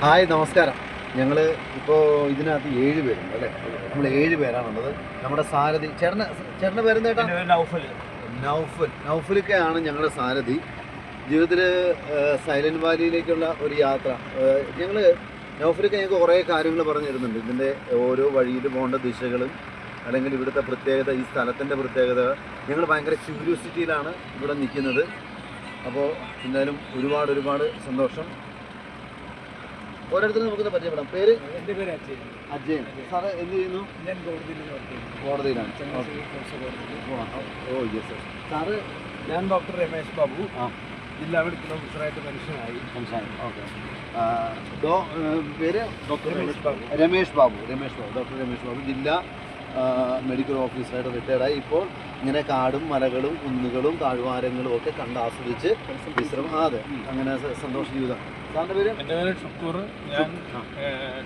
Hi നമസ്കാരം. ഞങ്ങൾ ഇപ്പോൾ ഇതിനകത്ത് 7 പേരുണ്ട് അല്ലേ? നമ്മൾ 7 പേരാണുള്ളത്. നമ്മുടെ സാരഥി ചേട്ടൻ്റെ പേരെന്താ ചേട്ടാ? നൗഫലിക്കയാണ് ഞങ്ങളുടെ സാരഥി. ജീവിതത്തിൽ സൈലൻറ്റ് വാലിയിലേക്കുള്ള ഒരു യാത്ര. നൗഫലിക്ക ഞങ്ങൾക്ക് കുറേ കാര്യങ്ങൾ പറഞ്ഞു തരുന്നുണ്ട്. ഇതിൻ്റെ ഓരോ വഴിയിൽ പോകേണ്ട ദിശകളും അല്ലെങ്കിൽ ഇവിടുത്തെ പ്രത്യേകത, ഈ സ്ഥലത്തിൻ്റെ പ്രത്യേകത. ഞങ്ങൾ ഭയങ്കര ക്യൂരിയോസിറ്റിയിലാണ് ഇവിടെ നിൽക്കുന്നത്. അപ്പോൾ എന്തായാലും ഒരുപാട് സന്തോഷം. ഓരോരുത്തരും നമുക്കിത് പരിചയപ്പെടാം. പേര്? എൻ്റെ പേര് അജയൻ. സാറ് എന്ത് ചെയ്യുന്നു? ഞാൻ കോടതിയിലാണ്. Oh yes sir. സാറ്? ഞാൻ ഡോക്ടർ രമേശ് ബാബു, ജില്ലാ മെഡിക്കൽ ഓഫീസറായിട്ട് പെൻഷനായി. ഓക്കെ. പേര്? ഡോക്ടർ രമേശ് ബാബു. ഡോക്ടർ രമേശ് ബാബു ജില്ലാ മെഡിക്കൽ ഓഫീസറായിട്ട് റിട്ടയർഡായി. ഇപ്പോൾ ഇങ്ങനെ കാടും മലകളും കുന്നുകളും താഴ്വാരങ്ങളും ഒക്കെ കണ്ടാസ്വദിച്ച് വിശ്രമം. അതെ, അങ്ങനെ സന്തോഷ ജീവിതം. സാറിൻ്റെ പേര്? എൻ്റെ പേര് ഷുക്കൂർ. ഞാൻ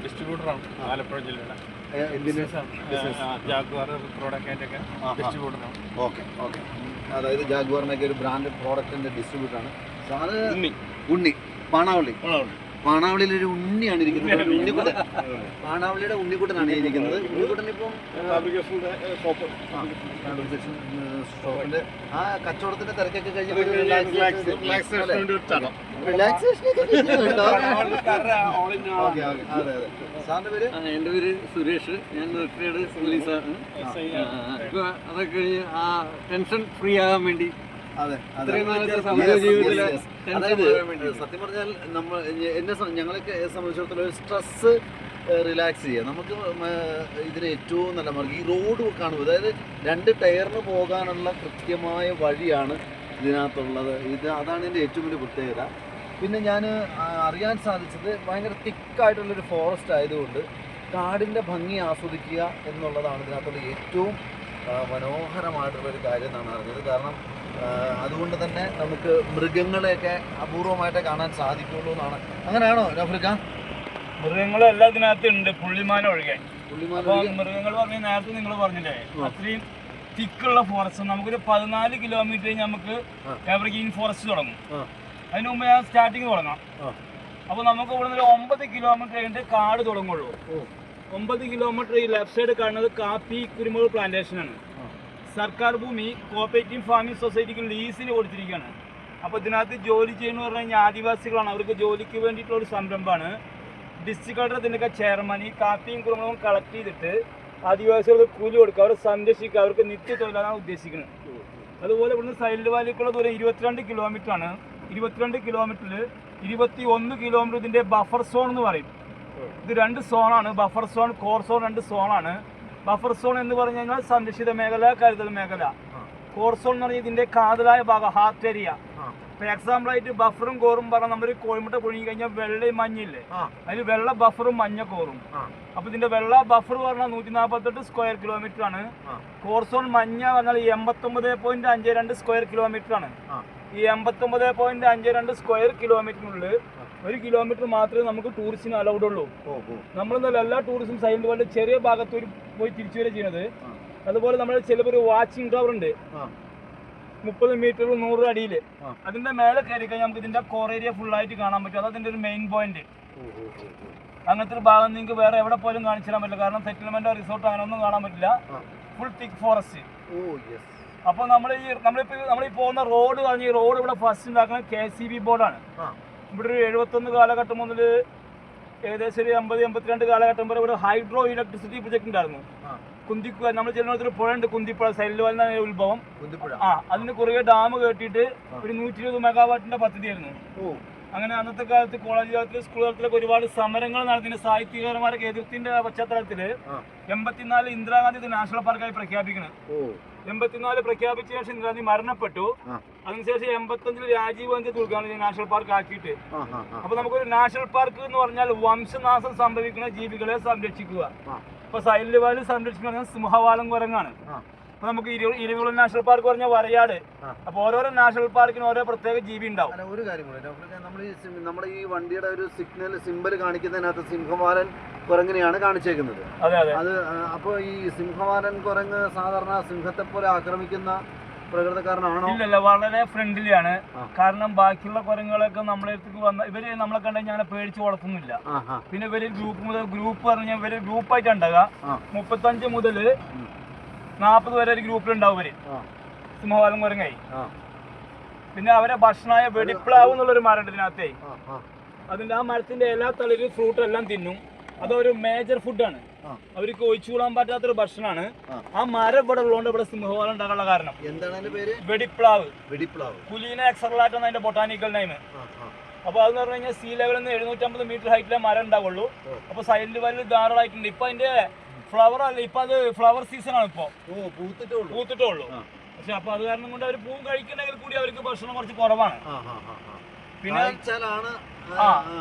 ഡിസ്ട്രിബ്യൂട്ടറാണ് ആലപ്പുഴ ജില്ലയുടെ. ജാഗ്വാർ പ്രോഡക്റ്റിൻ്റെയൊക്കെ ഡിസ്ട്രിബ്യൂട്ടറാണ്. ഓക്കെ. അതായത് ജാഗ്വാറിനൊക്കെ ഒരു ബ്രാൻഡ് പ്രോഡക്റ്റിൻ്റെ ഡിസ്ട്രിബ്യൂട്ടറാണ്. സാറ്? ഉണ്ണി. പാണാവളിയിൽ ഒരു ഉണ്ണിയാണ് ഇരിക്കുന്നത്. ഉണ്ണിക്കുട്ടൻ. പാണാവളിയുടെ ഉണ്ണിക്കുട്ടനാണ് ഇരിക്കുന്നത്. ഉണ്ണിക്കുട്ടൻ ഇപ്പം ഷോപ്പിന്റെ ആ കച്ചവടത്തിന്റെ തിരക്കൊക്കെ കഴിഞ്ഞ സാറിന്റെ പേര്? എൻ്റെ പേര് സുരേഷ്. ഞാൻ റിട്ടയർഡ് പോലീസാണ്. അതൊക്കെ കഴിഞ്ഞ് ആ ടെൻഷൻ ഫ്രീ ആകാൻ വേണ്ടി. അതെ, സത്യം പറഞ്ഞാൽ ഞങ്ങളൊക്കെ സംബന്ധിച്ചിടത്തോളം ഒരു സ്ട്രെസ് റിലാക്സ് ചെയ്യുക. നമുക്ക് ഇതിന് ഏറ്റവും നല്ല മാർഗം ഈ റോഡ് കാണുമ്പോൾ, അതായത് 2 ടയറിന് പോകാനുള്ള കൃത്യമായ വഴിയാണ് ഇതിനകത്തുള്ളത്. അതാണ് ഇതിൻ്റെ ഏറ്റവും വലിയ പ്രത്യേകത. പിന്നെ ഞാൻ അറിയാൻ സാധിച്ചത് ഭയങ്കര തിക്കായിട്ടുള്ളൊരു ഫോറസ്റ്റ് ആയതുകൊണ്ട് കാടിൻ്റെ ഭംഗി ആസ്വദിക്കുക എന്നുള്ളതാണ് ഇതിനകത്തുള്ള ഏറ്റവും മനോഹരമായിട്ടുള്ളൊരു കാര്യം എന്നാണ് അറിഞ്ഞത്. കാരണം അതുകൊണ്ട് തന്നെ നമുക്ക് മൃഗങ്ങളെയൊക്കെ അപൂർവമായിട്ടേ കാണാൻ സാധിക്കുള്ളൂ എന്നാണ്. അങ്ങനെയാണോ നൗഫലിക്ക? മൃഗങ്ങളെല്ലാം ഇതിനകത്ത് ഉണ്ട്, പുള്ളിമാൻ ഒഴികെ. മൃഗങ്ങൾ പറഞ്ഞ നേരത്തെ നിങ്ങൾ പറഞ്ഞില്ലേ, അത്രയും തിക്കുള്ള ഫോറസ്റ്റ്. നമുക്കൊരു 14 കിലോമീറ്റർ നമുക്ക് എവർഗ്രീൻ ഫോറസ്റ്റ് തുടങ്ങും. അതിന് മുമ്പ് ഞാൻ സ്റ്റാർട്ടിങ് തുടങ്ങാം. അപ്പോൾ നമുക്ക് ഇവിടെ നിന്ന് 9 കിലോമീറ്റർ കഴിഞ്ഞിട്ട് കാട് തുടങ്ങുള്ളൂ. 9 കിലോമീറ്റർ ഈ ലെഫ്റ്റ് സൈഡ് കാണുന്നത് കാപ്പി കുരുമുളക് പ്ലാന്റേഷനാണ്. സർക്കാർ ഭൂമി കോപ്പറേറ്റീവ് ഫാമിംഗ് സൊസൈറ്റിക്ക് ലീസിന് കൊടുത്തിരിക്കുകയാണ്. അപ്പോൾ ഇതിനകത്ത് ജോലി ചെയ്യുന്ന പറഞ്ഞു കഴിഞ്ഞാൽ ആദിവാസികളാണ്. അവർക്ക് ജോലിക്ക് വേണ്ടിയിട്ടുള്ള ഒരു സംരംഭമാണ്. ഡിസ്ട്രിക്ട് കളക്ടർ ഇതിൻ്റെയൊക്കെ ചെയർമാൻ ഈ കാപ്പിയും കുരുമുളകും കളക്ട് ചെയ്തിട്ട് ആദിവാസികൾക്ക് കൂലി കൊടുക്കുക, അവരെ സംരക്ഷിക്കുക, അവർക്ക് നിത്യതൊഴിലാണ് ഉദ്ദേശിക്കുന്നത്. അതുപോലെ ഇവിടുന്ന് സൈലൻറ്റ് വാലിക്കുള്ള ദൂരം 22 കിലോമീറ്റർ ആണ്. 22 കിലോമീറ്ററിൽ 21 കിലോമീറ്റർ ഇതിൻ്റെ ബഫർ സോൺ എന്ന് പറയും. ഇത് 2 സോണാണ്, ബഫർ സോൺ, കോർ സോൺ, 2 സോണാണ്. ബഫർ സോൺ എന്ന് പറഞ്ഞു കഴിഞ്ഞാൽ സംരക്ഷിത മേഖല, കരുതൽ മേഖല. കോർ സോൺ എന്ന് പറഞ്ഞാൽ ഇതിൻ്റെ കാതലായ ഭാഗം, ഹാർട്ട് ഏരിയ. ഇപ്പോൾ എക്സാമ്പിളായിട്ട് ബഫറും കോറും പറഞ്ഞാൽ നമ്മൾ കോഴിമുട്ട പുഴുങ്ങി കഴിഞ്ഞാൽ വെള്ളയും മഞ്ഞില്ലേ, അതിൽ വെള്ള ബഫറും മഞ്ഞ കോറും. അപ്പോൾ ഇതിൻ്റെ വെള്ള ബഫർ പറഞ്ഞാൽ 148 സ്ക്വയർ കിലോമീറ്റർ ആണ്. കോർ സോൺ മഞ്ഞ പറഞ്ഞാൽ 89.52 സ്ക്വയർ കിലോമീറ്റർ ആണ്. ഈ 89.52 സ്ക്വയർ കിലോമീറ്ററിനുള്ളിൽ 1 കിലോമീറ്റർ മാത്രമേ നമുക്ക് ടൂറിസ്റ്റിന് അലൗഡ് ഉള്ളൂ. നമ്മളെന്നാൽ എല്ലാ ടൂറിസ്റ്റും സൈലന്റ് വാലിയുടെ ചെറിയ ഭാഗത്ത് പോയി തിരിച്ചു വരെ ചെയ്യുന്നത്. അതുപോലെ നമ്മൾ ചിലപ്പോൾ ഒരു വാച്ചിങ് ടവർ ഉണ്ട് 30 മീറ്റർ 100 അടിയിൽ. അതിന്റെ മേലെ കയറി കഴിഞ്ഞാൽ നമുക്ക് ഇതിന്റെ കോർ ഏരിയ ഫുള്ളായിട്ട് കാണാൻ പറ്റും. അതതിന്റെ ഒരു മെയിൻ പോയിന്റ്. അങ്ങനത്തെ ഒരു ഭാഗം നിങ്ങൾക്ക് വേറെ എവിടെ പോലും കാണിച്ചു തരാൻ പറ്റില്ല. കാരണം സെറ്റിൽമെന്റോ റിസോർട്ടോ അങ്ങനെ ഒന്നും കാണാൻ പറ്റില്ല. ഫുൾ തിക്ക് ഫോറസ്റ്റ്. അപ്പോൾ നമ്മളീ പോകുന്ന റോഡ് പറഞ്ഞ ഈ റോഡ് ഇവിടെ ഫസ്റ്റ് ഉണ്ടാക്കുന്നത് KCB ബോർഡാണ്. ഇവിടെ ഒരു 71 കാലഘട്ടം മുതൽ ഏകദേശം ഒരു 80-82 കാലഘട്ടം വരെ ഇവിടെ ഹൈഡ്രോ ഇലക്ട്രിസിറ്റി പ്രൊജക്ട് ഉണ്ടായിരുന്നു. കുന്തിപ്പുഴ, നമ്മൾ ചെല്ലുന്നൊരു പുഴയുണ്ട് കുന്തിപ്പുഴ, സൈലന്റ് വാലിന്റെ ഉത്ഭവം. അതിന് കുറേ ഡാം കെട്ടിയിട്ട് ഒരു 120 മെഗാവാട്ടിന്റെ പദ്ധതിയായിരുന്നു. അങ്ങനെ അന്നത്തെ കാലത്ത് കോളേജ് തലത്തിൽ സ്കൂൾ തലത്തിലൊക്കെ ഒരുപാട് സമരങ്ങൾ നടത്തിയ സാഹിത്യകാരന്മാരുടെ എതിർത്തിന്റെ പശ്ചാത്തലത്തിൽ 84 ഇന്ദിരാഗാന്ധി നാഷണൽ പാർക്കായി പ്രഖ്യാപിക്കണം. 84 പ്രഖ്യാപിച്ച ശേഷം ഇന്ദിരാഗാന്ധി മരണപ്പെട്ടു. അതിനുശേഷം 85 രാജീവ് ഗാന്ധി ഉദ്ഘാടനം നാഷണൽ പാർക്ക് ആക്കിയിട്ട്. അപ്പൊ നമുക്കൊരു നാഷണൽ പാർക്ക് എന്ന് പറഞ്ഞാൽ വംശനാശം സംഭവിക്കുന്ന ജീവികളെ സംരക്ഷിക്കുക. ഇപ്പൊ സൈലന്റ് വാലി സംരക്ഷിക്കുന്നത് സിംഹവാലം കുരങ്ങാണ്. അപ്പൊ നമുക്ക് ഇരുവികുളം നാഷണൽ പാർക്ക് പറഞ്ഞാൽ വരയാട്. അപ്പൊ ഓരോരോ നാഷണൽ പാർക്കിന് ഓരോ പ്രത്യേക ജീവി ഉണ്ടാവും. ഒരു കാര്യം കൂടെ, നമ്മുടെ ഈ വണ്ടിയുടെ ഒരു സിമ്പൽ കാണിക്കുന്നതിനകത്ത് സിംഹവാലൻ കുരങ്ങിനെയാണ് കാണിച്ചേക്കുന്നത്. അതെ. അത് അപ്പോൾ ഈ സിംഹവാലൻ കുരങ്ങ് സാധാരണ സിംഹത്തെ പോലെ ആക്രമിക്കുന്ന പ്രകൃതക്കാരനാണോ? ഇല്ലല്ല, വളരെ ഫ്രണ്ട്ലി ആണ്. കാരണം ബാക്കിയുള്ള കുരങ്ങുകളൊക്കെ നമ്മളെ അടുത്തേക്ക് വന്ന ഇവര് നമ്മളെ കണ്ടാൽ ഞാൻ പേടിച്ച് വളർത്തുന്നില്ല. പിന്നെ ഇവര് ഗ്രൂപ്പ് പറഞ്ഞാൽ ഇവര് ഗ്രൂപ്പായിട്ട് ഉണ്ടാകുക. 35 മുതൽ 40 വരെ ഒരു ഗ്രൂപ്പിലുണ്ടാവും ഇവര്, സിംഹവാലൻ കുരങ്ങായി. പിന്നെ അവരെ ഭക്ഷണമായ വെടിപ്ലാവ് എന്നുള്ളൊരു മരം ഉണ്ട് ഇതിനകത്തേ. അതിന്റെ ആ മരത്തിന്റെ എല്ലാ തളിര് ഫ്രൂട്ട് എല്ലാം തിന്നും. അതൊരു മേജർ ഫുഡാണ്, അവർക്ക് ഒഴിച്ചുകൂടാൻ പറ്റാത്തൊരു ഭക്ഷണമാണ്. ആ മരം ഇവിടെ ഉള്ളതുകൊണ്ട് ഇവിടെ സിംഹവാലൻ ഉണ്ടാകാനുള്ള കാരണം എന്താണ് അതിന്റെ പേര്? വെടിപ്ലാവ്. വെടിപ്ലാവ്, കുലീന എക്സർലാറ്റ് ആണ് അതിന്റെ ബൊട്ടാനിക്കൽ നെയിം. അപ്പൊ അതെന്ന് പറഞ്ഞു കഴിഞ്ഞാൽ സീ ലെവലിൽ നിന്ന് 750 മീറ്റർ ഹൈറ്റിലെ മരം ഉണ്ടാവുള്ളൂ. അപ്പൊ സൈലന്റ് വാലിയിൽ ധാരാളമായിട്ടുണ്ട്. ഇപ്പൊ അതിന്റെ ഫ്ലവർ അല്ല, ഇപ്പൊ അത് ഫ്ലവർ സീസൺ ആണ്. ഇപ്പൊ പൂത്തിട്ടേ ഉള്ളൂ. പക്ഷെ അപ്പൊ അത് കാരണം കൊണ്ട് അവർ പൂവ് കഴിക്കണമെങ്കിൽ കൂടി അവർക്ക് ഭക്ഷണം കുറച്ച് കുറവാണ്.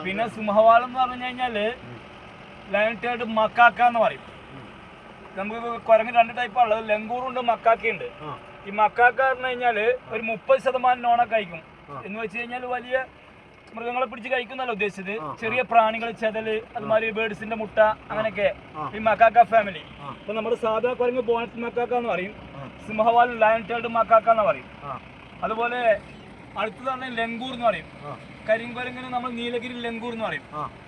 പിന്നെ സിംഹവാലം എന്ന് പറഞ്ഞു കഴിഞ്ഞാല് ലയൺ ടേർഡ് മക്കാക്ക എന്ന് പറയും. നമുക്ക് കുരങ്ങ് 2 ടൈപ്പാണ് ഉള്ളത്, ലങ്കൂറുണ്ട്, മക്കാക്കയുണ്ട്. ഈ മക്കാക്ക പറഞ്ഞു കഴിഞ്ഞാല് ഒരു 30% നോണ കഴിക്കും. എന്ന് വെച്ച് കഴിഞ്ഞാൽ വലിയ മൃഗങ്ങളെ പിടിച്ച് കഴിക്കുന്നല്ല ഉദ്ദേശിച്ചത്, ചെറിയ പ്രാണികൾ, ചെതല്, അതുമാതിരി ബേർഡ്സിന്റെ മുട്ട, അങ്ങനെയൊക്കെ ഈ മക്കാക്ക ഫാമിലി. അപ്പൊ നമ്മുടെ സാധാ കുരങ്ങ് ബോണറ്റ് മക്കാക്ക എന്ന് പറയും, സിംഹവാലൻ ലയൺ ടേർഡ് മക്കാക്ക എന്ന് പറയും. അതുപോലെ അടുത്തതാണ് ലങ്കൂർ എന്ന് പറയും. കരിങ്കുരങ്ങിന് നമ്മൾ നീലഗിരി ലങ്കൂർ എന്ന് പറയും.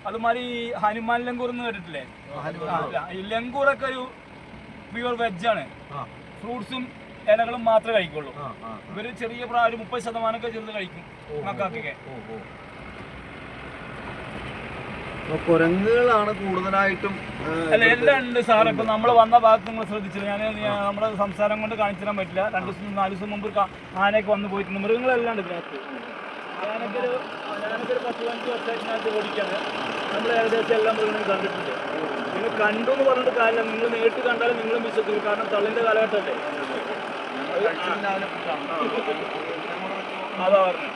അതുമാതിരി ഹനുമാൻ ലങ്കൂർ എന്ന് കേട്ടിട്ടില്ലേ? ഈ ലങ്കൂറൊക്കെ ഒരു പ്യൂർ വെജാണ്, ഫ്രൂട്ട്സും ഇലകളും മാത്രമേ കഴിക്കുള്ളൂ. ഇവര് ചെറിയ ഒരു 30% ചെറുത് കഴിക്കും മക്കാക്കൊക്കെ. കുരങ്ങുകളാണ് കൂടുതലായിട്ടും. അല്ല, എല്ലാം ഉണ്ട് സാറേ. ഇപ്പൊ നമ്മൾ വന്ന ഭാഗത്ത് നിങ്ങൾ ശ്രദ്ധിച്ചില്ല, ഞാൻ നമ്മുടെ സംസാരം കൊണ്ട് കാണിച്ചു തരാൻ പറ്റില്ല. 2 ദിവസം 4 ദിവസം മുമ്പ് ആനയൊക്കെ വന്ന് പോയിട്ടുണ്ട്. മൃഗങ്ങളെല്ലാം ഉണ്ട് ഇതിനകത്ത്. ഞാനൊക്കെ ഒരു 10-15 വർഷത്തിനകത്ത് ഓടിക്കാണ്. നമ്മൾ ഏകദേശം എല്ലാ മൃഗങ്ങളും കണ്ടിട്ടുണ്ട്. നിങ്ങൾ കണ്ടു എന്ന് പറഞ്ഞിട്ട് കാര്യമില്ല, നിങ്ങൾ നേരിട്ട് കണ്ടാലും നിങ്ങളും വിശ്വസിക്കും. കാരണം തള്ളിന്റെ കാലഘട്ടമല്ലേ. അതാ പറഞ്ഞു.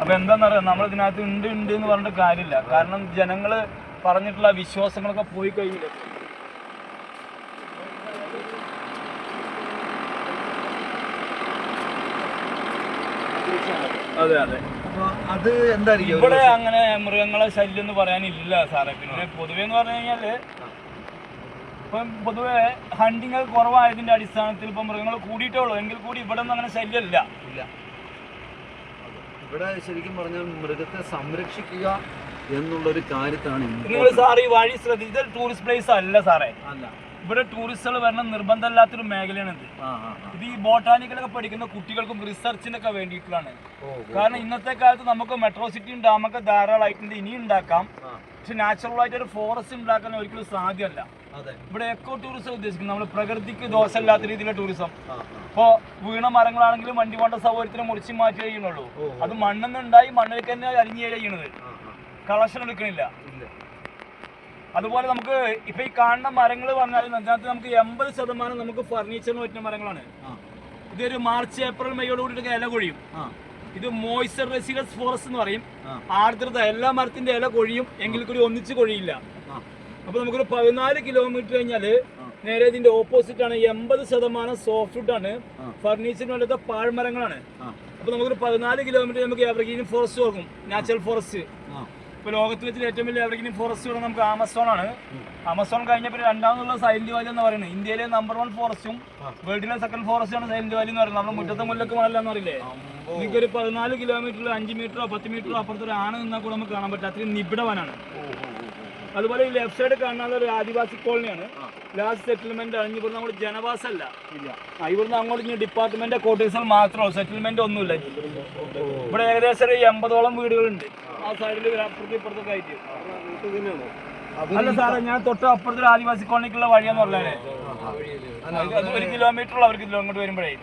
അപ്പൊ എന്താന്നറിയാം, നമ്മൾ ഇതിനകത്ത് ഉണ്ട് എന്ന് പറഞ്ഞിട്ട് കാര്യമില്ല. കാരണം ജനങ്ങള് പറഞ്ഞിട്ടുള്ള വിശ്വാസങ്ങളൊക്കെ പോയി കഴിഞ്ഞില്ല. അതെ അതെ. അത് എന്തായിരിക്കും ഇവിടെ അങ്ങനെ മൃഗങ്ങളെ ശല്യം എന്ന് പറയാനില്ല സാറേ. പിന്നെ പൊതുവെ എന്ന് പറഞ്ഞു കഴിഞ്ഞാല് ഇപ്പം പൊതുവെ ഹണ്ടിങ് കുറവായതിന്റെ അടിസ്ഥാനത്തിൽ ഇപ്പൊ മൃഗങ്ങൾ കൂടിയിട്ടേ ഉള്ളൂ. എങ്കിൽ കൂടി ഇവിടെ ഒന്നും അങ്ങനെ ശല്യമില്ല. ഇവിടെ ശരിക്കും പറഞ്ഞാൽ മൃഗത്തെ സംരക്ഷിക്കുക എന്നുള്ളൊരു കാര്യത്താണ് നിങ്ങൾ സാറ് ഈ വഴി ശ്രദ്ധിച്ചാൽ ടൂറിസ്റ്റ് പ്ലേസ് അല്ല സാറേ. അല്ല, ഇവിടെ ടൂറിസ്റ്റുകൾ വരണം നിർബന്ധമില്ലാത്തൊരു മേഖലയാണ് ഇത്. ഇത് ഈ ബോട്ടാനിക്കലൊക്കെ പഠിക്കുന്ന കുട്ടികൾക്കും റിസർച്ചിനൊക്കെ വേണ്ടിയിട്ടുള്ളതാണ്. കാരണം ഇന്നത്തെ കാലത്ത് നമുക്ക് മെട്രോ സിറ്റിയും ഡാമൊക്കെ ധാരാളമായിട്ടുണ്ട്, ഇനി ഉണ്ടാക്കാം. പക്ഷെ നാച്ചുറൽ ആയിട്ട് ഒരു ഫോറസ്റ്റ് ഉണ്ടാക്കാൻ ഒരിക്കലും സാധ്യമല്ല. ഇവിടെ എക്കോ ടൂറിസം ഉദ്ദേശിക്കുന്നത് നമ്മൾ പ്രകൃതിക്ക് ദോഷമില്ലാത്ത രീതിയിലുള്ള ടൂറിസം. ഇപ്പോ വീണ മരങ്ങളാണെങ്കിലും വണ്ടി പോണ്ട സൗകര്യത്തിന് മുറിച്ച് മാറ്റി ചെയ്യുന്നുള്ളൂ. അത് മണ്ണെന്നുണ്ടായി മണ്ണിലേക്ക് തന്നെ അരിഞ്ഞ് ചെയ്യണത്, കളക്ഷൻ എടുക്കണില്ല. അതുപോലെ നമുക്ക് ഇപ്പൊ ഈ കാണുന്ന മരങ്ങൾ പറഞ്ഞാൽ അതിനകത്ത് നമുക്ക് 80% നമുക്ക് ഫർണിച്ചറിന് പറ്റുന്ന മരങ്ങളാണ്. ഇതൊരു മാർച്ച് ഏപ്രിൽ മെയ്യോട് കൂടിയിട്ട് ഇല കൊഴിയും. ഇത് മോയ്സ്ചർ റെസിഡൻസ് ഫോറസ്റ്റ് എന്ന് പറയും. ആർദ്രത, എല്ലാ മരത്തിന്റെ ഇല കൊഴിയും, എങ്കിൽ കൂടി ഒന്നിച്ച് കൊഴിയില്ല. അപ്പൊ നമുക്കൊരു 14 കിലോമീറ്റർ കഴിഞ്ഞാല് നേരെ ഇതിന്റെ ഓപ്പോസിറ്റ് ആണ്. 80% സോഫ്റ്റ് വുഡ് ആണ്, ഫർണിച്ചറിന് വേണ്ടത് പാഴ്മരങ്ങളാണ്. അപ്പൊ നമുക്കൊരു 14 കിലോമീറ്റർ നമുക്ക് എവർഗ്രീൻ ഫോറസ്റ്റ് പോകും, നാച്ചുറൽ ഫോറസ്റ്റ്. ഇപ്പൊ ലോകത്തിൽ വെച്ചിട്ട് ഏറ്റവും വലിയ എവർഗ്രീൻ ഫോറസ്റ്റ് ഇവിടെ നമുക്ക് ആമസോൺ ആണ്. ആമസോൺ കഴിഞ്ഞപ്പോൾ രണ്ടാമതുള്ള സൈലന്റ് വാലി എന്ന് പറയുന്നത്. ഇന്ത്യയിലെ നമ്പർ 1 ഫോറസ്റ്റും വേൾഡിലെ 2nd ഫോറസ്റ്റ് ആണ് സൈലന്റ് വാലി എന്ന് പറയുന്നത്. നമ്മുടെ മുറ്റത്തെ മുല്ലക്ക് മണലെന്ന് പറയില്ലേ, നിങ്ങൾക്കൊരു 14 കിലോമീറ്ററിൽ 5 മീറ്ററോ 10 മീറ്ററോ അപ്പുറത്തൊരു ആണ് നിന്നാൽ കൂടെ നമുക്ക് കാണാൻ പറ്റും. അത്രയും നിബിഡവനാണ്. അതുപോലെ ഈ ലെഫ്റ്റ് സൈഡ് കാണുന്നത് ഒരു ആദിവാസി കോളനിയാണ്. ലാസ്റ്റ് സെറ്റിൽമെന്റ് ആണ്. ഇവിടുന്ന് നമ്മൾ ജനവാസമല്ല, ഇവിടുന്ന് അങ്ങോട്ട് ഇനി ഡിപ്പാർട്ട്മെന്റ് ക്വാർട്ടേഴ്സുകൾ മാത്രമേ, സെറ്റിൽമെന്റ് ഒന്നുമില്ല. ഇവിടെ ഏകദേശം ഒരു 80ഓളം വീടുകളുണ്ട് ആ സൈഡിൽ, അപ്പുറത്തും ഇപ്പുറത്തൊക്കെ ആയിട്ട്. അല്ല സാറേ, ഞാൻ തൊട്ട് അപ്പുറത്തൊരു ആദിവാസി കോളനിക്കുള്ള വഴിയാന്ന് പറഞ്ഞാലേ 1 കിലോമീറ്ററുള്ള അവർക്ക് ഇങ്ങോട്ട് വരുമ്പോഴേ.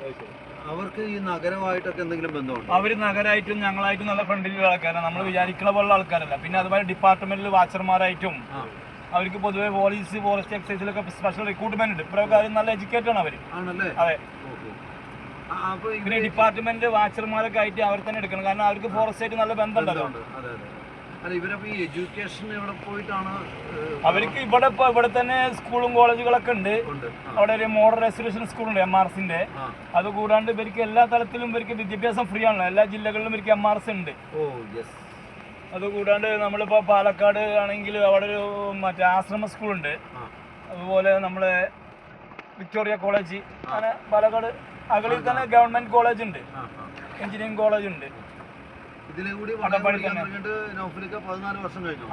അവർക്ക് ഈ നഗരമായിട്ടൊക്കെ എന്തെങ്കിലും ബന്ധമുണ്ടോ? അവർ നഗരമായിട്ടും ഞങ്ങളായിട്ടും നല്ല ഫ്രണ്ട്ലിയുള്ള ആൾക്കാരാണ്. നമ്മൾ വിചാരിക്കുന്ന പോലുള്ള ആൾക്കാരല്ല. പിന്നെ അതുപോലെ ഡിപ്പാർട്ട്മെന്റിൽ വാച്ചർമാരായിട്ടും അവർക്ക് പൊതുവെ പോലീസ്, ഫോറസ്റ്റ് എക്സൈസിലൊക്കെ സ്പെഷ്യൽ റിക്രൂട്ട്മെന്റ് ഉണ്ട്. ഇപ്രകാരം നല്ല എഡ്യൂക്കേറ്റഡ് ആണ് അവര്. അതെ. പിന്നെ ഡിപ്പാർട്ട്മെന്റ് വാച്ചർമാരൊക്കെ ആയിട്ട് അവർ തന്നെ എടുക്കണം. കാരണം അവർക്ക് ഫോറസ്റ്റ് ആയിട്ട് നല്ല ബന്ധമുണ്ടല്ലോ. അവർക്ക് ഇവിടെ തന്നെ സ്കൂളും കോളേജുകളൊക്കെ ഉണ്ട്. അവിടെ ഒരു മോഡൽ റെസിഡൻഷ്യൽ സ്കൂളുണ്ട്, MRSന്റെ. അത് കൂടാണ്ട് ഇവർക്ക് എല്ലാ തലത്തിലും ഇവർക്ക് വിദ്യാഭ്യാസം ഫ്രീ ആണല്ലോ. എല്ലാ ജില്ലകളിലും ഇവർക്ക് MRS ഉണ്ട്. അതുകൂടാണ്ട് നമ്മളിപ്പോൾ പാലക്കാട് ആണെങ്കിൽ അവിടെ ഒരു മറ്റേ ആശ്രമ സ്കൂളുണ്ട്. അതുപോലെ നമ്മളെ വിക്ടോറിയ കോളേജ്, അങ്ങനെ പാലക്കാട് അകളിൽ തന്നെ ഗവൺമെന്റ് കോളേജ് ഉണ്ട്, എഞ്ചിനീയറിംഗ് കോളേജ് ഉണ്ട്. ഇതിലെ കൂടി നൗഫലിക്ക 14 വർഷം കഴിഞ്ഞു.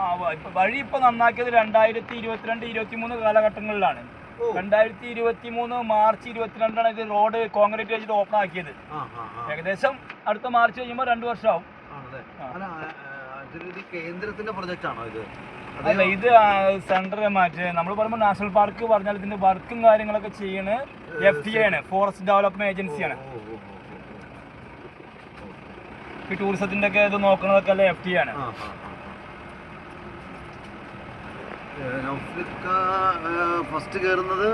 വഴി ഇപ്പൊ നന്നാക്കിയത് 2022-23 കാലഘട്ടങ്ങളിലാണ്. 2023 മാർച്ച് 22 ഇത് റോഡ് കോൺക്രീറ്റ് വെച്ചിട്ട് ഓപ്പൺ ആക്കിയത്. ഏകദേശം അടുത്ത മാർച്ച് കഴിയുമ്പോൾ 2 വർഷമാവും. കേന്ദ്രത്തിന്റെ പ്രൊജക്ട് ആണോ ഇത്? അല്ല, ഇത് സെൻട്രൽ മാറ്റ് നമ്മൾ പറയുമ്പോൾ നാഷണൽ പാർക്ക് പറഞ്ഞാൽ ഇതിന്റെ വർക്കും കാര്യങ്ങളൊക്കെ ചെയ്യുന്നത് FTA ആണ്, ഫോറസ്റ്റ് ഡെവലപ്മെന്റ് ഏജൻസിയാണ്. ഈ ടൂറിസത്തിന്റെ ഒക്കെ ഇത് നോക്കുന്നതൊക്കെ അല്ലേ FTA ആണ്. ഫസ്റ്റ് കയറുന്നത്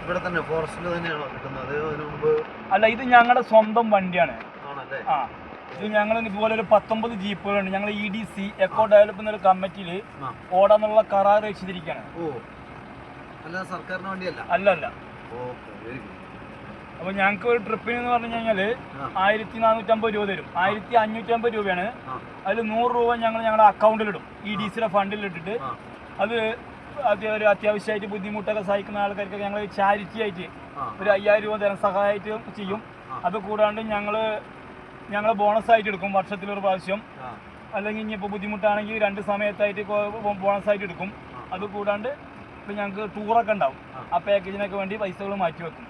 ഇവിടെ തന്നെ ഫോറസ്റ്റിൽ തന്നെയാണോ കിട്ടുന്നത്? അതിനു മുമ്പ് അല്ല, ഇത് ഞങ്ങളുടെ സ്വന്തം വണ്ടിയാണ്. ആ, ഇത് ഞങ്ങൾ ഇതുപോലെ ഒരു 19 ജീപ്പുകളുണ്ട്. ഞങ്ങൾ EDC എക്കോ ഡെവലപ്മെന്റ് ഒരു കമ്മിറ്റിയിൽ ഓടാന്നുള്ള കരാർ വെച്ചിരിക്കുകയാണ്. സർക്കാരിന്റെ വണ്ടിയല്ല? അല്ലല്ല. അപ്പൊ ഞങ്ങൾക്ക് ഒരു ട്രിപ്പിന് എന്ന് പറഞ്ഞു കഴിഞ്ഞാൽ 1450 രൂപ തരും. 1550 രൂപയാണ്. അതിൽ 100 രൂപ ഞങ്ങളുടെ അക്കൗണ്ടിലിടും, EDCയുടെ ഫണ്ടിലിട്ടിട്ട്. അത് ഒരു അത്യാവശ്യമായിട്ട് ബുദ്ധിമുട്ടൊക്കെ സഹിക്കുന്ന ആൾക്കാർക്ക് ഞങ്ങൾ ചാരിറ്റി ആയിട്ട് ഒരു 5000 രൂപ ധനസഹായമായിട്ട് ചെയ്യും. അത് കൂടാണ്ട് ഞങ്ങൾ ബോണസായിട്ട് എടുക്കും വർഷത്തിലൊരു പ്രാവശ്യം. അല്ലെങ്കിൽ ഇനിയിപ്പോൾ ബുദ്ധിമുട്ടാണെങ്കിൽ 2 സമയത്തായിട്ട് ബോണസായിട്ട് എടുക്കും. അത് കൂടാണ്ട് ഇപ്പം ഞങ്ങൾക്ക് ടൂറൊക്കെ ഉണ്ടാവും. ആ പാക്കേജിനൊക്കെ വേണ്ടി പൈസകൾ മാറ്റി വെക്കും.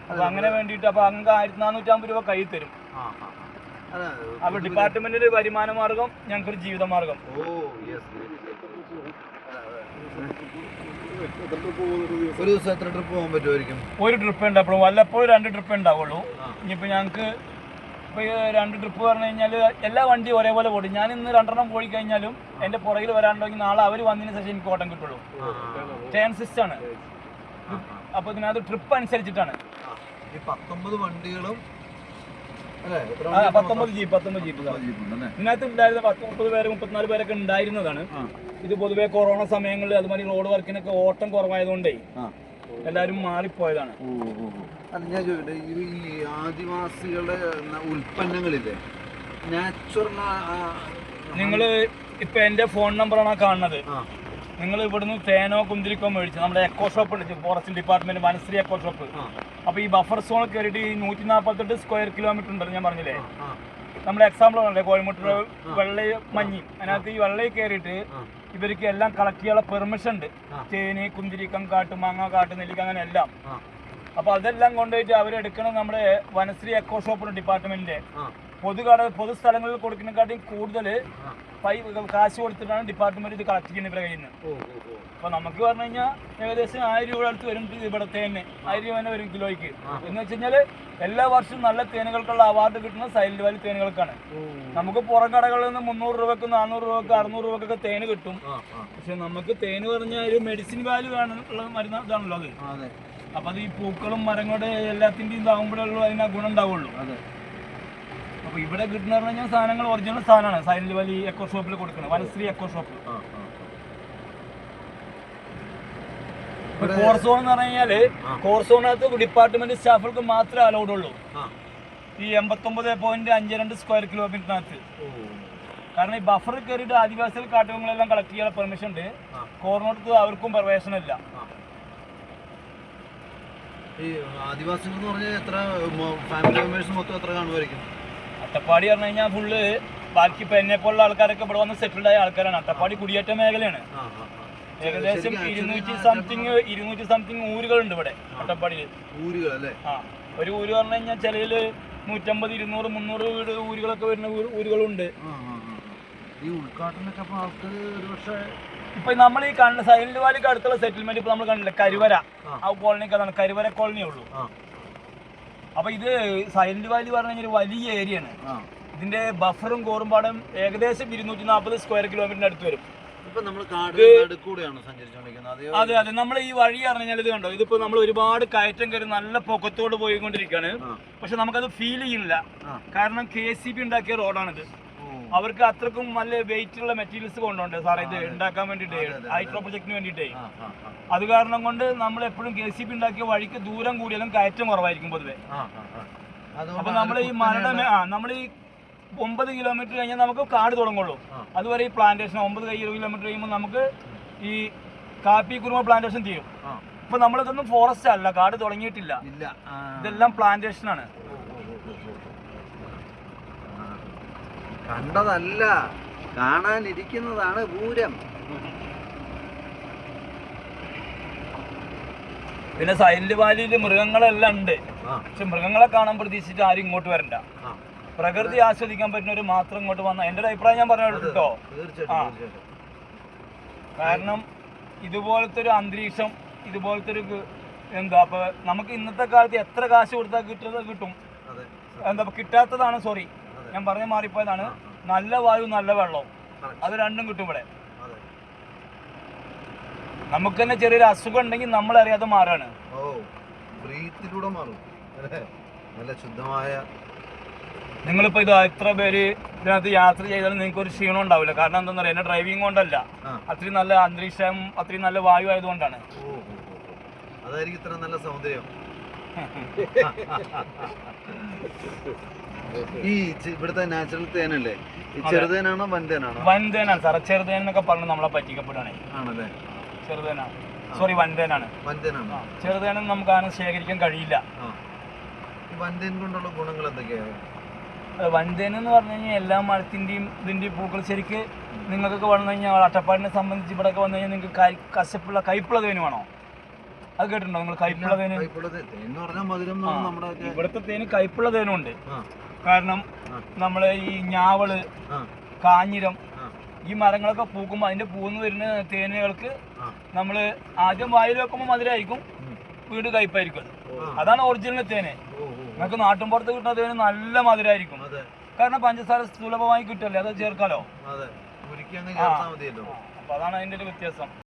അപ്പോൾ അങ്ങനെ വേണ്ടിയിട്ട് അപ്പോൾ അങ്ങ് 1450 രൂപ കയ്യിൽ തരും. അപ്പോൾ ഡിപ്പാർട്ട്മെന്റിന്റെ വരുമാന മാർഗം ഞങ്ങൾക്കൊരു ജീവിത മാർഗം. ഒരു ദിവസം എത്ര ട്രിപ്പ് പോകാൻ പറ്റുമായിരിക്കും? ഒരു ട്രിപ്പ് ഉണ്ടാവും, വല്ലപ്പോഴും 2 ട്രിപ്പ് ഉണ്ടാവുള്ളൂ. ഇനിയിപ്പോൾ ഞങ്ങൾക്ക് ഇപ്പോൾ 2 ട്രിപ്പ് പറഞ്ഞു കഴിഞ്ഞാൽ എല്ലാ വണ്ടിയും ഒരേപോലെ ഓടും. ഞാൻ ഇന്ന് 2 പോയി കഴിഞ്ഞാലും എൻ്റെ പുറകിൽ വരാനുണ്ടെങ്കിൽ നാളെ അവർ വന്നതിന് ശേഷം എനിക്ക് ഓട്ടം കിട്ടുള്ളൂ. ടേൺ സിസ്റ്റം ആണ്. അപ്പോൾ ഇതിനകത്ത് ട്രിപ്പ് അനുസരിച്ചിട്ടാണ്. ഈ 19 വണ്ടികളും 19 ജീപ്പ് ഇതിനകത്ത് ഉണ്ടായിരുന്ന 30 പേര് 34 പേരൊക്കെ ഉണ്ടായിരുന്നതാണ്. ഇത് പൊതുവെ കൊറോണ സമയങ്ങളിൽ അതുമാതിരി റോഡ് വർക്കിനൊക്കെ ഓട്ടം കുറവായതുകൊണ്ടേ എല്ലാവരും മാറിപ്പോയതാണ്. ഞാൻ ചോദിക്കട്ടെ, ഈ ആദിവാസികളുടെ ഉൽപ്പന്നങ്ങളില്ലേ, നാച്ചുറൽ, നിങ്ങൾ ഇപ്പൊ എന്റെ ഫോൺ നമ്പറാണ് കാണുന്നത്. നിങ്ങൾ ഇവിടുന്ന് തേനോ കുന്തിരിക്കോ മേടിച്ചു നമ്മുടെ എക്കോ ഷോപ്പ് ഉണ്ട്, forest department Vanasree echo shop. അപ്പൊ ഈ ബഫർ സോൺ കയറിയിട്ട് ഈ 148 സ്ക്വയർ കിലോമീറ്റർ ഉണ്ടല്ലോ ഞാൻ പറഞ്ഞില്ലേ. നമ്മുടെ എക്സാമ്പിൾ ആണല്ലേ കോയമ്പത്തൂർ വെള്ളി മഞ്ഞി. അതിനകത്ത് ഈ വെള്ളയിൽ കയറിയിട്ട് ഇവർക്ക് എല്ലാം കളക്ട് ചെയ്യാനുള്ള പെർമിഷൻ ഉണ്ട്. തേന്, കുന്തിരിക്കം, കാട്ടുമാങ്ങ, കാട്ടുനെല്ലിക്ക, അങ്ങനെ എല്ലാം. അപ്പൊ അതെല്ലാം കൊണ്ടുപോയിട്ട് അവരെടുക്കണം നമ്മുടെ വനശ്രീ എക്കോ ഷോപ്പ് ഡിപ്പാർട്ട്മെന്റിന്റെ പൊതു സ്ഥലങ്ങളിൽ കൊടുക്കുന്നതിനെക്കാട്ടിയും കൂടുതൽ കാശ് കൊടുത്തിട്ടാണ് ഡിപ്പാർട്ട്മെന്റ് ഇത് കളക്ട് ചെയ്യുന്നത് ഇവരുടെ കയ്യിൽ നിന്ന്. അപ്പൊ നമുക്ക് പറഞ്ഞു കഴിഞ്ഞാൽ ഏകദേശം 1000 രൂപ അടുത്ത് വരും ഇവിടെ തേന്. 1000 രൂപ തന്നെ വരും കിലോയ്ക്ക്. എന്ന് വെച്ച് കഴിഞ്ഞാല് എല്ലാ വർഷവും നല്ല തേനുകൾക്കുള്ള അവാർഡ് കിട്ടുന്നത് സൈലന്റ് വാലി തേനുകൾക്കാണ്. നമുക്ക് പുറം കടകളിൽ നിന്ന് 300 രൂപക്ക് 400 രൂപക്ക് 600 രൂപക്കൊക്കെ തേന് കിട്ടും. പക്ഷെ നമുക്ക് തേന് പറഞ്ഞാൽ ഒരു മെഡിസിൻ വാല്യൂ വേണമെന്നുള്ള മരുന്ന് ഇതാണല്ലോ അത്. അപ്പൊ അത് ഈ പൂക്കളും മരങ്ങളുടെ എല്ലാത്തിൻ്റെയും ഇതാകുമ്പോഴുള്ളൂ അതിന് ഗുണം ഉണ്ടാവുള്ളൂ. അപ്പൊ ഇവിടെ കിട്ടുന്ന പറഞ്ഞാൽ സാധനങ്ങൾ ഒറിജിനൽ സാധനമാണ് സൈലന്റ് വാലി എക്കോ ഷോപ്പിൽ കൊടുക്കുന്നത്, വനശ്രീ എക്കോ ഷോപ്പ്. കോർസോൺ എന്ന് പറഞ്ഞു കഴിഞ്ഞാല് കോർസോണിനകത്ത് ഡിപ്പാർട്ട്മെന്റ് സ്റ്റാഫുകൾക്ക് മാത്രമേ അലൗഡ് ഉള്ളൂ ഈ 89.52 സ്ക്വയർ കിലോമീറ്ററിനകത്ത്. കാരണം ഈ ബഫർ കയറിയിട്ട് ആദിവാസികൾ കാട്ടുകളെല്ലാം കളക്ട് ചെയ്യാൻ പെർമിഷൻ ഉണ്ട്. കോർണോട്ട് അവർക്കും പെർമിഷൻ ഇല്ല. ഈ ആദിവാസികൾ എന്ന് പറഞ്ഞാൽ എത്ര ഫാമിലി മെമ്പേഴ്സ് മൊത്തം എത്ര കാണുമായിരിക്കും? അട്ടപ്പാടി പറഞ്ഞു കഴിഞ്ഞാൽ ഫുള്ള് ബാക്കി ഇപ്പൊ എന്നെ പോലുള്ള ആൾക്കാരൊക്കെ ഇവിടെ വന്ന് സെറ്റിൽഡ് ആയ ആൾക്കാരാണ്. അട്ടപ്പാടി കുടിയേറ്റ മേഖലയാണ്. ഏകദേശം 200 സംതിങ് ഊരുകളുണ്ട് ഇവിടെ അട്ടപ്പാടിയിൽ. ഊരുകൾ അല്ലേ? ആ, ഒരു ഊര് പറഞ്ഞു കഴിഞ്ഞാൽ ചിലയില് 150, 200, 300 വീട് ഊരുകളൊക്കെ വരുന്ന ഊരുകളുണ്ട്. ഈ ഉൾക്കാട്ടിനൊക്കെ പക്ഷേ ഇപ്പൊ നമ്മൾ ഈ കണ്ട സൈലന്റ് വാലിക്ക് അടുത്തുള്ള സെറ്റിൽമെന്റ് ഇപ്പൊ നമ്മൾ കണ്ടില്ല, കരുവര ആ കോളനിക്ക് അതാണ് കരുവര കോളനിയേ ഉള്ളൂ. അപ്പൊ ഇത് സൈലന്റ് വാലി പറഞ്ഞു കഴിഞ്ഞാൽ ഒരു വലിയ ഏരിയ ആണ്. ഇതിന്റെ ബഫറും കോറുംപാടും ഏകദേശം 240 സ്ക്വയർ കിലോമീറ്ററിന് അടുത്ത് വരും. അതെ അതെ, നമ്മൾ ഈ വഴി അറിഞ്ഞാൽ ഇത് കണ്ടോ, ഇതിപ്പോ നമ്മൾ ഒരുപാട് കയറ്റം കയറി നല്ല പൊക്കത്തോട് പോയിക്കൊണ്ടിരിക്കുകയാണ്. പക്ഷെ നമുക്കത് ഫീൽ ചെയ്യുന്നില്ല. കാരണം KCB ഉണ്ടാക്കിയ റോഡാണിത്. അവർക്ക് അത്രക്കും നല്ല വെയിറ്റ് ഉള്ള മെറ്റീരിയൽസ് കൊണ്ടുണ്ട് സാറേ ഇത് ഉണ്ടാക്കാൻ വേണ്ടിയിട്ട്, ഹൈഡ്രോ പ്രൊജക്ടിന് വേണ്ടിയിട്ടേ. അത് കാരണം കൊണ്ട് നമ്മൾ എപ്പോഴും KCB ഉണ്ടാക്കിയ വഴിക്ക് ദൂരം കൂടിയാലും കയറ്റം കുറവായിരിക്കും പൊതുവെ. അപ്പൊ നമ്മൾ ഈ മരയുടെ നമ്മൾ ഈ 9 കിലോമീറ്റർ കഴിഞ്ഞാൽ നമുക്ക് കാട് തുടങ്ങുള്ളൂ. അതുവരെ ഈ പ്ലാന്റേഷൻ 9 കിലോമീറ്റർ കഴിയുമ്പോൾ നമുക്ക് ഈ കാപ്പി കുരുമ പ്ലാന്റേഷൻ തീരും. ഇപ്പൊ നമ്മളിതൊന്നും ഫോറസ്റ്റ് അല്ല, കാട് തുടങ്ങിയിട്ടില്ല, ഇല്ല. ഇതെല്ലാം പ്ലാന്റേഷൻ ആണ്. കണ്ടതല്ല, കാണാനിരിക്കുന്നതാണ് പൂരം. പിന്നെ സൈലന്റ് വാലിയിൽ മൃഗങ്ങളെല്ലാം ഉണ്ട്. പക്ഷെ മൃഗങ്ങളെ കാണാൻ പ്രതീക്ഷിച്ചിട്ട് ആരും ഇങ്ങോട്ട് വരണ്ട. പ്രകൃതി ആസ്വദിക്കാൻ പറ്റുന്നവർ മാത്രം ഇങ്ങോട്ട് വന്ന എന്റെ ഒരു അഭിപ്രായം ഞാൻ പറഞ്ഞു കേട്ടോ. കാരണം ഇതുപോലത്തെ ഒരു അന്തരീക്ഷം, ഇതുപോലത്തെ ഒരു എന്താ ഇപ്പൊ നമുക്ക് ഇന്നത്തെ കാലത്ത് എത്ര കാശ് കൊടുത്താൽ കിട്ടുന്നത് കിട്ടും. എന്താ കിട്ടാത്തതാണ്, സോറി ഞാൻ പറഞ്ഞ മാറിപ്പോയതാണ്. നല്ല വായു നല്ല വെള്ളം, അത് രണ്ടും കിട്ടും ഇവിടെ. നമുക്ക് തന്നെ ചെറിയൊരു അസുഖം ഉണ്ടെങ്കിൽ നമ്മളറിയാതെ മാറാണ്. നല്ല ശുദ്ധമായ. നിങ്ങളിപ്പോ ഇത് എത്ര പേര് ഇതിനകത്ത് യാത്ര ചെയ്താലും നിങ്ങൾക്ക് ഒരു ക്ഷീണം ഉണ്ടാവില്ല. കാരണം എന്താണെന്ന് പറയാം, എന്നെ ഡ്രൈവിംഗ് കൊണ്ടല്ല, അത്രയും നല്ല അന്തരീക്ഷം, അത്രയും നല്ല വായു ആയതുകൊണ്ടാണ്. അതായിരിക്കും ഇത്ര നല്ല സൗന്ദര്യം. ഈ ഇവിടുത്തെ നാച്ചുറൽ തേനല്ലേ, ചെറുതേനാണോ വൻതേനാണോ? വൻതേനാണ് സാറേ. ചെറുതേൻ എന്നൊക്കെ പറഞ്ഞ് നമ്മളെ പറ്റിക്കപ്പെടുകയാണെ. ആണല്ലേ? ചെറുതേനാണ്, സോറി വൻതേനാണ്. ചെറുതേനും നമുക്ക് അങ്ങനെ ശേഖരിക്കാൻ കഴിയില്ല. വൻതേൻ കൊണ്ടുള്ള ഗുണങ്ങൾ എന്തൊക്കെയാണ്? വൻതേൻ എന്ന് പറഞ്ഞു കഴിഞ്ഞാൽ എല്ലാ മരത്തിന്റെയും ഇതിന്റെയും പൂക്കൾ ശരിക്ക് നിങ്ങൾക്കൊക്കെ വന്നു കഴിഞ്ഞാൽ അട്ടപ്പാടിനെ സംബന്ധിച്ച് ഇവിടെയൊക്കെ വന്നു കഴിഞ്ഞാൽ നിങ്ങൾക്ക് കശപ്പുള്ള കയ്പുള്ള തേന് വേണോ? അത് കേട്ടിട്ടുണ്ടോ നിങ്ങൾ? കയ്പുള്ള തേന്, ഇവിടുത്തെ തേന് കയ്പുള്ള തേനും ഉണ്ട്. കാരണം നമ്മള് ഈ ഞാവള്, കാഞ്ഞിരം, ഈ മരങ്ങളൊക്കെ പൂക്കുമ്പോൾ അതിന്റെ പൂന്ന് വരുന്ന തേനുകൾക്ക് നമ്മള് ആദ്യം വായിൽ വെക്കുമ്പോൾ മധുരമായിരിക്കും, വീട് കയ്പായിരിക്കും. അതാണ് ഒറിജിനൽ തേന്. നമുക്ക് നാട്ടിൻപുറത്ത് കിട്ടുന്ന തേന് നല്ല മധുരമായിരിക്കും. കാരണം പഞ്ചസാര സുലഭമായി കിട്ടല്ലേ, അത് ചേർക്കാലോ. അപ്പൊ അതാണ് അതിന്റെ ഒരു വ്യത്യാസം.